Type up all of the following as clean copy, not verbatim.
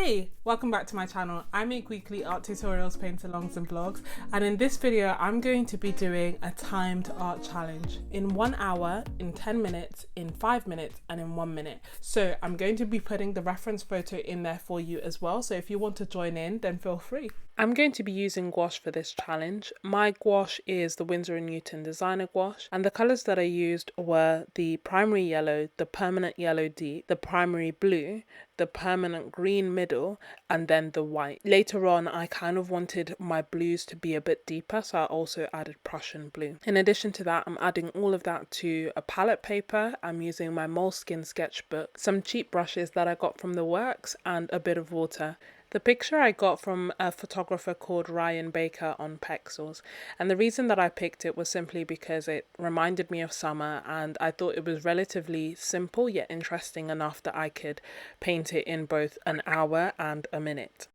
Hey, welcome back to my channel. I make weekly art tutorials, paint-alongs and vlogs, and in this video I'm going to be doing a timed art challenge in 1 hour, in 10 minutes, in 5 minutes and in 1 minute. So I'm going to be putting the reference photo in there for you as well, so if you want to join in then feel free. I'm going to be using gouache for this challenge. My gouache is the Winsor and Newton designer gouache, and the colours that I used were the primary yellow, the permanent yellow deep, the primary blue, the permanent green middle, and then the white. Later on I kind of wanted my blues to be a bit deeper, so I also added Prussian blue. In addition to that, I'm adding all of that to a palette paper. I'm using my moleskin sketchbook, some cheap brushes that I got from the works, and a bit of water. The picture I got from a photographer called Ryan Baker on Pexels, and the reason that I picked it was simply because it reminded me of summer and I thought it was relatively simple yet interesting enough that I could paint it in both an hour and a minute.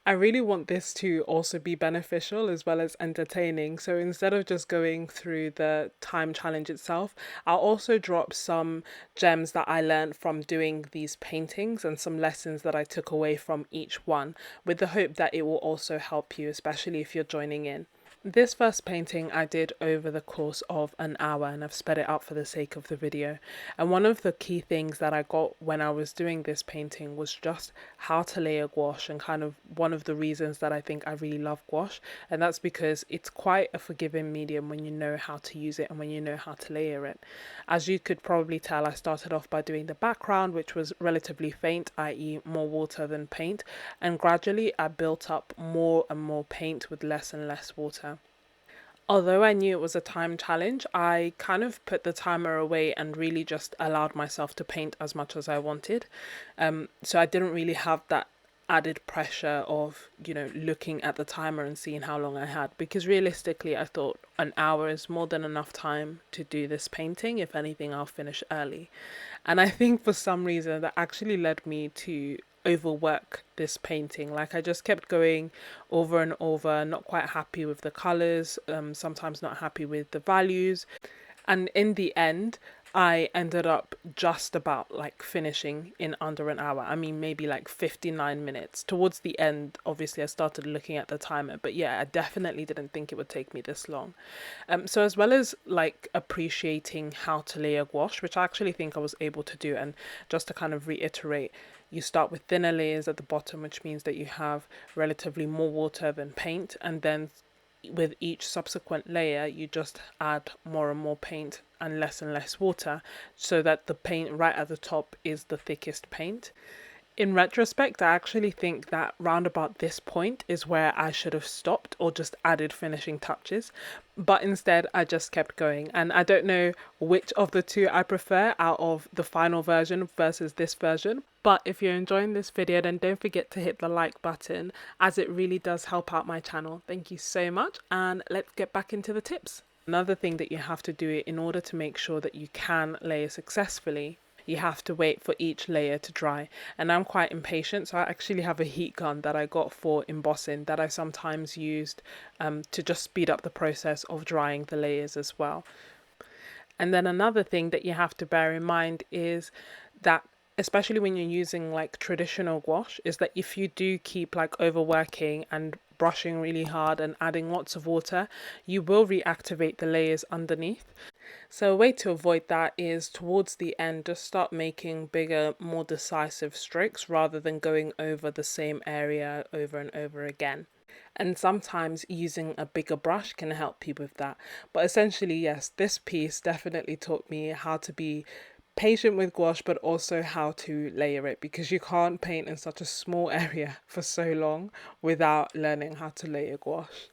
I really want this to also be beneficial as well as entertaining, so instead of just going through the time challenge itself, I'll also drop some gems that I learned from doing these paintings and some lessons that I took away from each one, with the hope that it will also help you, especially if you're joining in. This first painting I did over the course of an hour, and I've sped it up for the sake of the video. And one of the key things that I got when I was doing this painting was just how to layer gouache, and kind of one of the reasons that I think I really love gouache, and that's because it's quite a forgiving medium when you know how to use it and when you know how to layer it. As you could probably tell, I started off by doing the background, which was relatively faint, i.e. more water than paint, and gradually I built up more and more paint with less and less water. Although I knew it was a time challenge, I kind of put the timer away and really just allowed myself to paint as much as I wanted. So I didn't really have that added pressure of, looking at the timer and seeing how long I had, because realistically I thought an hour is more than enough time to do this painting. If anything, I'll finish early. And I think for some reason that actually led me to overwork this painting. Like, I just kept going over and over, not quite happy with the colors, sometimes not happy with the values, and in the end I ended up just about like finishing in under an hour. I mean, maybe like 59 minutes. Towards the end, obviously I started looking at the timer, but yeah, I definitely didn't think it would take me this long. So as well as like appreciating how to layer gouache, which I actually think I was able to do, and just to kind of reiterate, you start with thinner layers at the bottom, which means that you have relatively more water than paint, and then with each subsequent layer you just add more and more paint and less water, so that the paint right at the top is the thickest paint. In retrospect, I actually think that round about this point is where I should have stopped or just added finishing touches, but instead I just kept going. And I don't know which of the two I prefer out of the final version versus this version, but if you're enjoying this video, then don't forget to hit the like button, as it really does help out my channel. Thank you so much, and let's get back into the tips. Another thing that you have to do in order to make sure that you can layer successfully, you have to wait for each layer to dry. And I'm quite impatient, so I actually have a heat gun that I got for embossing that I sometimes used to just speed up the process of drying the layers as well. And then another thing that you have to bear in mind is that, especially when you're using like traditional gouache, is that if you do keep like overworking and brushing really hard and adding lots of water, you will reactivate the layers underneath. So a way to avoid that is towards the end, just start making bigger, more decisive strokes rather than going over the same area over and over again. And sometimes using a bigger brush can help you with that. But essentially, yes, this piece definitely taught me how to be patient with gouache, but also how to layer it, because you can't paint in such a small area for so long without learning how to layer gouache.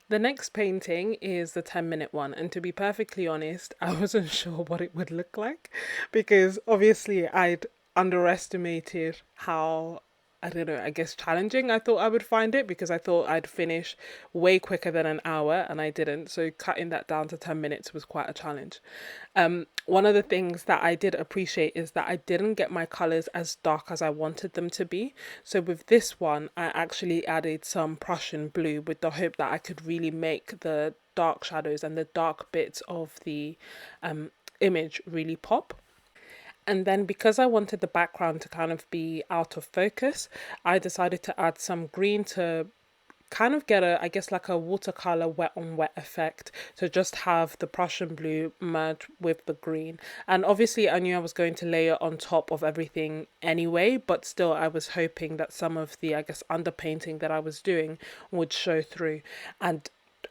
The next painting is the 10-minute one, and to be perfectly honest, I wasn't sure what it would look like, because obviously I'd underestimated how, I don't know, I guess challenging I thought I would find it, because I thought I'd finish way quicker than an hour and I didn't, so cutting that down to 10 minutes was quite a challenge. One of the things that I did appreciate is that I didn't get my colours as dark as I wanted them to be. So with this one, I actually added some Prussian blue with the hope that I could really make the dark shadows and the dark bits of the image really pop. And then because I wanted the background to kind of be out of focus, I decided to add some green to kind of get a, I guess, like a watercolor wet on wet effect, to just have the Prussian blue merge with the green. And obviously I knew I was going to layer on top of everything anyway, but still I was hoping that some of the, I guess, underpainting that I was doing would show through. And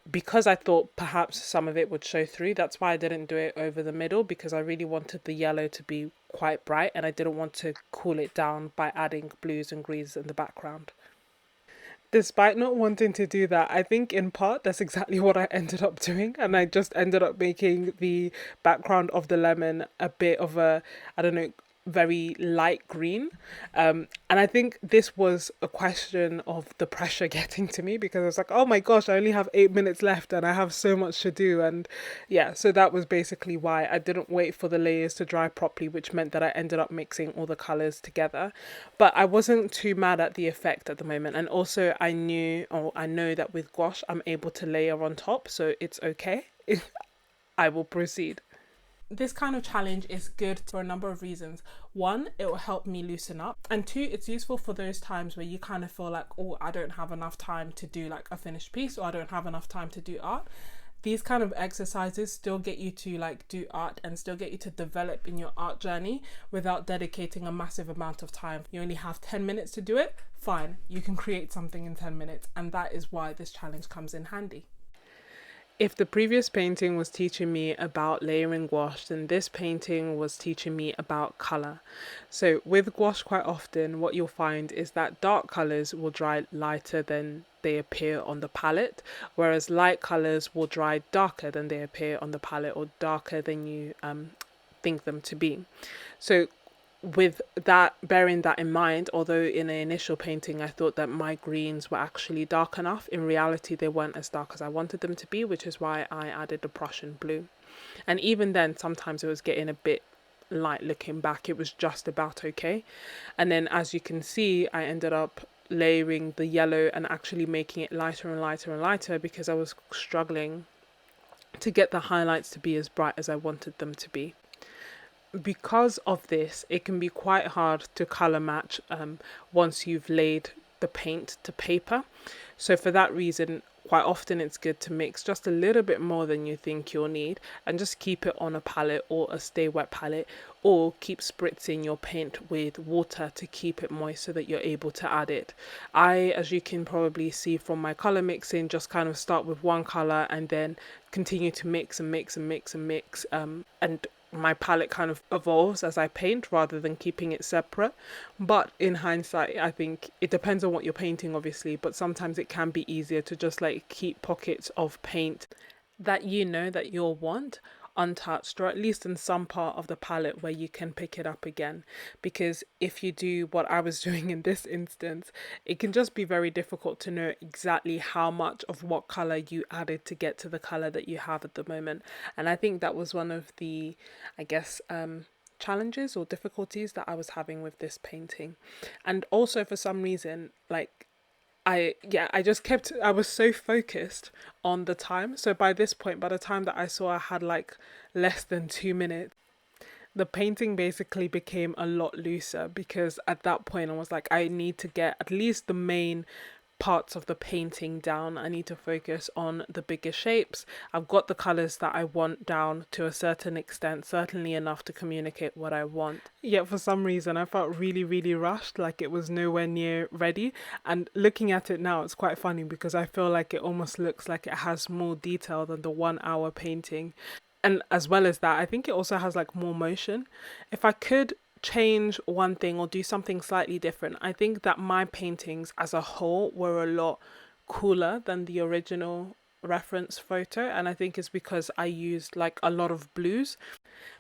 because I thought perhaps some of it would show through, that's why I didn't do it over the middle, because I really wanted the yellow to be quite bright and I didn't want to cool it down by adding blues and greens in the background. Despite not wanting to do that, I think in part that's exactly what I ended up doing. And I just ended up making the background of the lemon a bit of a, I don't know, very light green. And I think this was a question of the pressure getting to me, because I was like, oh my gosh, I only have 8 minutes left and I have so much to do. And yeah, so that was basically why I didn't wait for the layers to dry properly, which meant that I ended up mixing all the colors together. But I wasn't too mad at the effect at the moment. And also I knew, or I know that with gouache, I'm able to layer on top. So it's okay. I will proceed. This kind of challenge is good for a number of reasons. One, it will help me loosen up. And two, it's useful for those times where you kind of feel like, oh, I don't have enough time to do like a finished piece, or I don't have enough time to do art. These kind of exercises still get you to like do art and still get you to develop in your art journey without dedicating a massive amount of time. You only have 10 minutes to do it, fine, you can create something in 10 minutes. And that is why this challenge comes in handy. If the previous painting was teaching me about layering gouache, then this painting was teaching me about colour. So with gouache, quite often what you'll find is that dark colours will dry lighter than they appear on the palette, whereas light colours will dry darker than they appear on the palette, or darker than you think them to be. So with that, bearing that in mind, although in the initial painting I thought that my greens were actually dark enough, in reality they weren't as dark as I wanted them to be, which is why I added the Prussian blue. And even then, sometimes it was getting a bit light. Looking back, it was just about okay. And then as you can see, I ended up layering the yellow and actually making it lighter and lighter and lighter, because I was struggling to get the highlights to be as bright as I wanted them to be. Because of this, it can be quite hard to color match once you've laid the paint to paper. So for that reason, quite often it's good to mix just a little bit more than you think you'll need, and just keep it on a palette or a stay wet palette, or keep spritzing your paint with water to keep it moist so that you're able to add it. I, as you can probably see from my color mixing, just kind of start with one color and then continue to mix and mix and mix and mix, and my palette kind of evolves as I paint rather than keeping it separate. But in hindsight, I think it depends on what you're painting, obviously, but sometimes it can be easier to just like keep pockets of paint that you know that you'll want untouched, or at least in some part of the palette where you can pick it up again. Because if you do what I was doing in this instance, it can just be very difficult to know exactly how much of what color you added to get to the color that you have at the moment. And I think that was one of the, I guess, challenges or difficulties that I was having with this painting. And also for some reason, like, I was so focused on the time. So by this point, by the time that I saw I had like less than 2 minutes, the painting basically became a lot looser, because at that point I was like, I need to get at least the main parts of the painting down. I need to focus on the bigger shapes. I've got the colors that I want down to a certain extent, certainly enough to communicate what I want. Yet for some reason I felt really, really rushed, like it was nowhere near ready. And looking at it now, it's quite funny because I feel like it almost looks like it has more detail than the 1 hour painting. And as well as that, I think it also has like more motion. If I could change one thing or do something slightly different, I think that my paintings as a whole were a lot cooler than the original reference photo, and I think it's because I used like a lot of blues.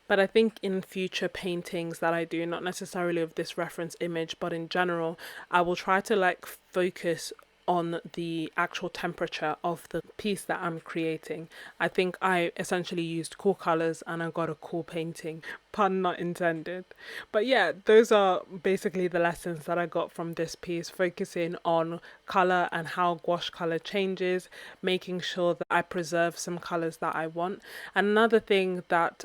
But I think in future paintings that I do, not necessarily of this reference image but in general, I will try to like focus on the actual temperature of the piece that I'm creating. I think I essentially used cool colors and I got a cool painting, pun not intended. But yeah, those are basically the lessons that I got from this piece, focusing on color and how gouache color changes, making sure that I preserve some colors that I want. And another thing that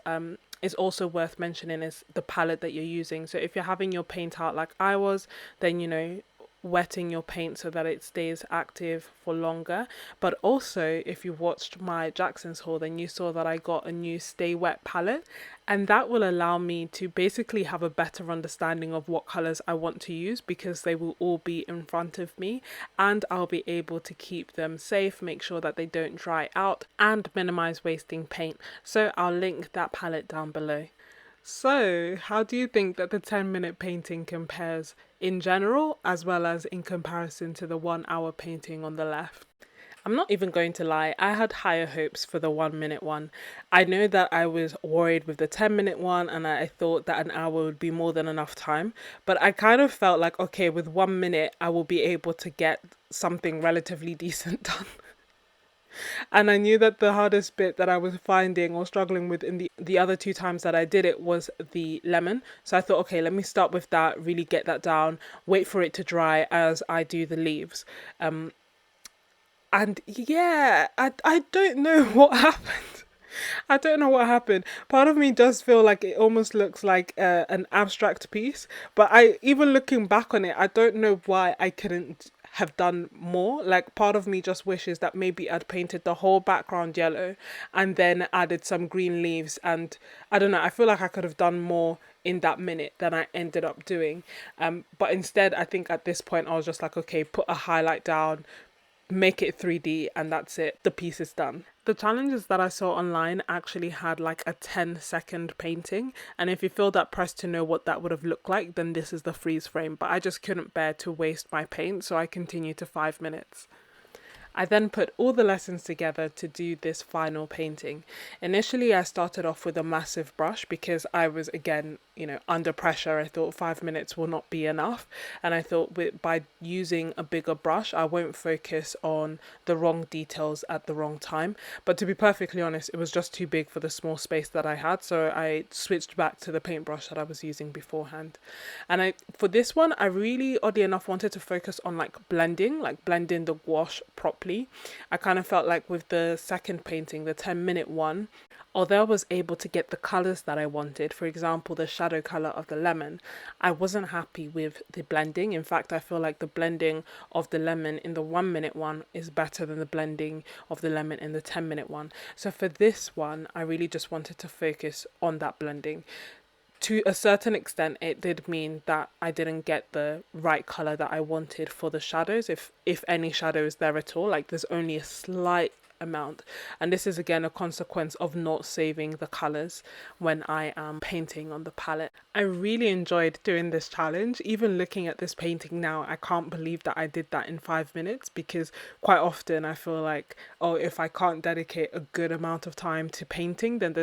is also worth mentioning is the palette that you're using. So if you're having your paint out like I was, then wetting your paint so that it stays active for longer. But also, if you watched my Jackson's haul, then you saw that I got a new Stay Wet palette, and that will allow me to basically have a better understanding of what colors I want to use, because they will all be in front of me and I'll be able to keep them safe, make sure that they don't dry out, and minimize wasting paint. So I'll link that palette down below. So, how do you think that the 10-minute painting compares in general, as well as in comparison to the 1 hour painting on the left? I'm not even going to lie, I had higher hopes for the 1 minute one. I know that I was worried with the 10-minute one, and I thought that an hour would be more than enough time, but I kind of felt like, okay, with 1 minute I will be able to get something relatively decent done. And I knew that the hardest bit that I was finding or struggling with in the other 2 times that I did it was the lemon. So I thought, okay, let me start with that, really get that down, wait for it to dry as I do the leaves. And yeah, I don't know what happened. I don't know what happened. Part of me does feel like it almost looks like an abstract piece, but even looking back on it, I don't know why I couldn't have done more. Like, part of me just wishes that maybe I'd painted the whole background yellow and then added some green leaves, and I don't know, I feel like I could have done more in that minute than I ended up doing. But instead, I think at this point I was just like, okay, put a highlight down, make it 3D, and that's it, the piece is done. The challenges that I saw online actually had like a 10-second painting, and if you feel that pressed to know what that would have looked like, then this is the freeze frame, but I just couldn't bear to waste my paint, so I continued to 5 minutes. I then put all the lessons together to do this final painting. Initially, I started off with a massive brush because I was, again, under pressure. I thought 5 minutes will not be enough. And I thought by using a bigger brush, I won't focus on the wrong details at the wrong time. But to be perfectly honest, it was just too big for the small space that I had. So I switched back to the paintbrush that I was using beforehand. And for this one, I really, oddly enough, wanted to focus on blending the gouache properly. I kind of felt like with the second painting, the 10-minute one, although I was able to get the colours that I wanted, for example, the shadow colour of the lemon, I wasn't happy with the blending. In fact, I feel like the blending of the lemon in the 1-minute one is better than the blending of the lemon in the 10-minute one. So for this one, I really just wanted to focus on that blending. To a certain extent, it did mean that I didn't get the right colour that I wanted for the shadows, if any shadow is there at all. Like, there's only a slight amount, and this is again a consequence of not saving the colors when I am painting on the palette. I really enjoyed doing this challenge. Even looking at this painting now, I can't believe that I did that in 5 minutes, because quite often I feel like, oh, if I can't dedicate a good amount of time to painting, then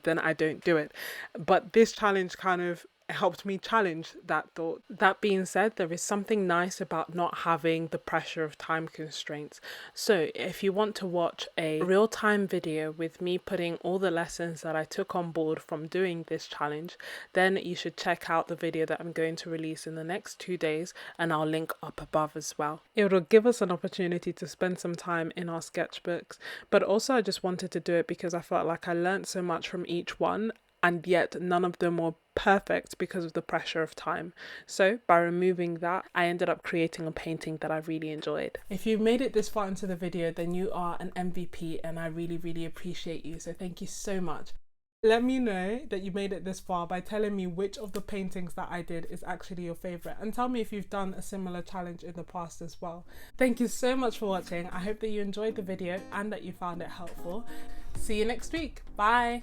then I don't do it. But this challenge kind of helped me challenge that thought. That being said, there is something nice about not having the pressure of time constraints. So if you want to watch a real-time video with me putting all the lessons that I took on board from doing this challenge, then you should check out the video that I'm going to release in the next 2 days, and I'll link up above as well. It will give us an opportunity to spend some time in our sketchbooks, but also I just wanted to do it because I felt like I learned so much from each one, and yet none of them were perfect because of the pressure of time. So by removing that, I ended up creating a painting that I really enjoyed. If you've made it this far into the video, then you are an MVP, and I really, really appreciate you. So thank you so much. Let me know that you made it this far by telling me which of the paintings that I did is actually your favourite, and tell me if you've done a similar challenge in the past as well. Thank you so much for watching. I hope that you enjoyed the video and that you found it helpful. See you next week. Bye.